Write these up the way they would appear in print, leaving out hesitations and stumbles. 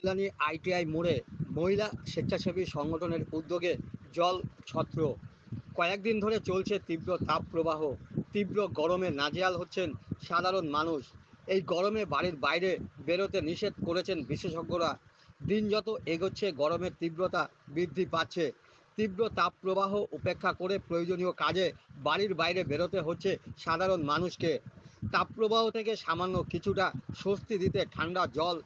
Kalyani ITI মোড়ে মহিলা স্বেচ্ছাসেবী সংগঠনের উদ্যোগে জল ছত্র। কয়েকদিন ধরে চলছে তীব্র তাপপ্রবাহ। তীব্র গরমে নাজেহাল হচ্ছেন সাধারণ মানুষ। এই গরমে বাড়ির বাইরে বেরোতে নিষেধ করেছেন বিশেষজ্ঞরা। দিন যত এগোচ্ছে গরমের তীব্রতা বৃদ্ধি পাচ্ছে। তীব্র তাপপ্রবাহ উপেক্ষা করে প্রয়োজনীয় কাজে বাড়ির বাইরে বেরোতে হচ্ছে সাধারণ মানুষকে। তাপপ্রবাহ থেকে সামান্য কিছুটা স্বস্তি দিতে ঠান্ডা জল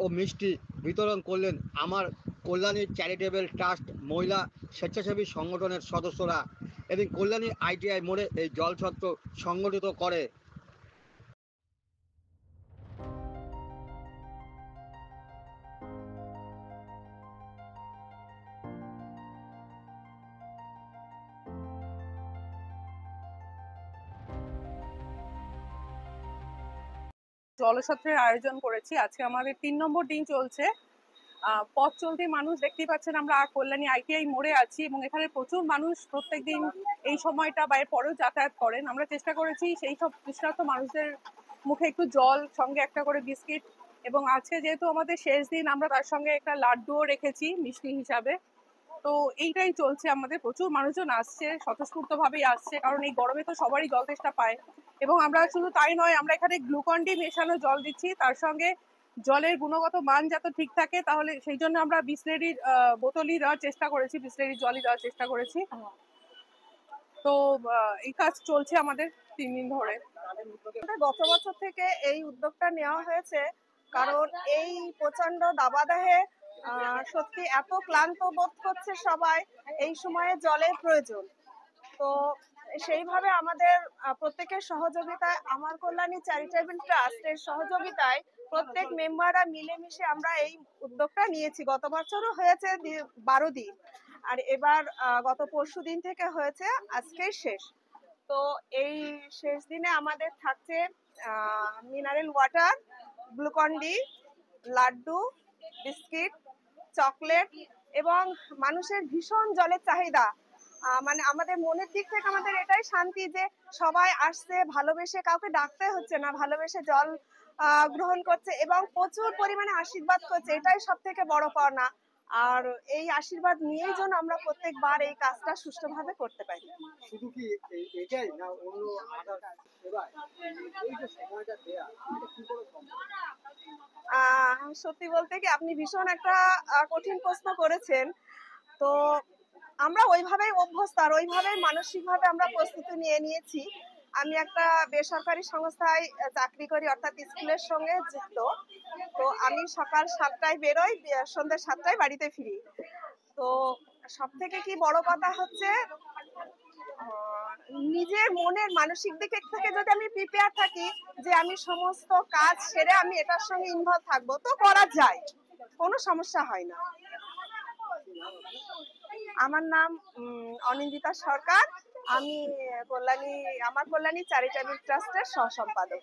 ও মিষ্টি বিতরণ করলেন আমার কল্যাণী চ্যারিটেবল ট্রাস্ট মহিলা স্বেচ্ছাসেবী সংগঠনের সদস্যরা। এদিন কল্যাণী আইটিআই মোড়ে এই জলছত্র সংগঠিত করে। জলছত্রের আয়োজন করেছি। আজকে আমাদের 3 নম্বর দিন চলছে। পথ চলতি মানুষ দেখতেই পাচ্ছেন, আমরা কল্যাণী আইটিআই মোড়ে আছি এবং এখানে প্রচুর মানুষ প্রত্যেকদিন এই সময়টা বা এর পরেও যাতায়াত করেন। আমরা চেষ্টা করেছি সেই সব তৃষ্ণার্ত মানুষদের মুখে একটু জল, সঙ্গে একটা করে বিস্কিট, এবং আজকে যেহেতু আমাদের শেষ দিন আমরা তার সঙ্গে একটা লাড্ডুও রেখেছি মিষ্টি হিসাবে। তো এইটাই চলছে আমাদের। প্রচুর মানুষজন আসছে, স্বতঃস্ফূর্ত ভাবেই আসছে, কারণ এই গরমে তো সবারই জল তেষ্টা পায়। এবং আমরা শুধু তাই নয়, আমরা এখানে গ্লুকন ডি মেশানো জল দিচ্ছি, তার সঙ্গে জলের গুণগত মান যাতে ঠিক থাকে, তাহলে সেই জন্য আমরা বিসলেরির বোতলই দেওয়ার চেষ্টা করেছি, বিসলেরির জলই দেওয়ার চেষ্টা করেছি। তো এই কাজ চলছে আমাদের 3 দিন ধরে। গত বছর থেকে এই উদ্যোগটা নেওয়া হয়েছে, কারণ এই প্রচন্ড দাবাদাহে সত্যি এত ক্লান্ত বোধ করছে সবাই, এই সময়ে জলের প্রয়োজন। তো সেইভাবে আমাদের প্রত্যেকের সহযোগিতায়, আমার কল্যাণী চ্যারিটেবল ট্রাস্টের সহযোগিতায় প্রত্যেক মেম্বাররা মিলেমিশে আমরা এই উদ্যোগটা নিয়েছি। গত বছরও হয়েছে 12 দিন, আর এবার গত পরশু দিন থেকে হয়েছে, আজকেই শেষ। তো এই শেষ দিনে আমাদের থাকছে mineral water, Glucon D, laddu, biscuit, chocolate, এবং মানুষের ভীষণ জলের চাহিদা। মানে আমাদের মনের দিক থেকে আমাদের এটাই শান্তি যে সবাই আসছে, ভালোবেসে, কাউকে ডাকতে হচ্ছে না, ভালোবেসে জল গ্রহণ করছে এবং প্রচুর পরিমাণে আশীর্বাদ করছে। এটাই সব থেকে বড় পাওনা। আর এই আশীর্বাদ নিয়েই যেন আমরা প্রত্যেকবার এই কাজটা সুষ্ঠুভাবে করতে পারি। শুধু কি এটাই না, অন্য আদার সেবায় এই যে সময়টা দেয়া, এটা কি করে সম্ভব? সত্যি বলতে কি, আপনি ভীষণ একটা কঠিন প্রশ্ন করেছেন। তো আমরা ওইভাবেই অভ্যস্ত, আর ওইভাবেই মানসিকভাবে আমরা প্রস্তুতি নিয়ে নিয়েছি। আমি একটা বেসরকারি সংস্থায় চাকরি করি, অর্থাৎ স্কুলের সঙ্গে যুক্ত। তো আমি সকাল 7টায় বেরোই, সন্ধ্যে 7টায় বাড়িতে ফিরি। তো সব থেকে কি বড় কথা হচ্ছে, নিজের মনের মানসিক দিক থেকে যদি আমি প্রিপেয়ার থাকি যে আমি সমস্ত কাজ সেরে আমি এটার সঙ্গে ইনভলভ থাকবো, তো করা যায়, কোনো সমস্যা হয় না। আমার নাম অনিন্দিতা সরকার। আমি আমার কল্যাণী চ্যারিটেবল ট্রাস্টের সহ সম্পাদক।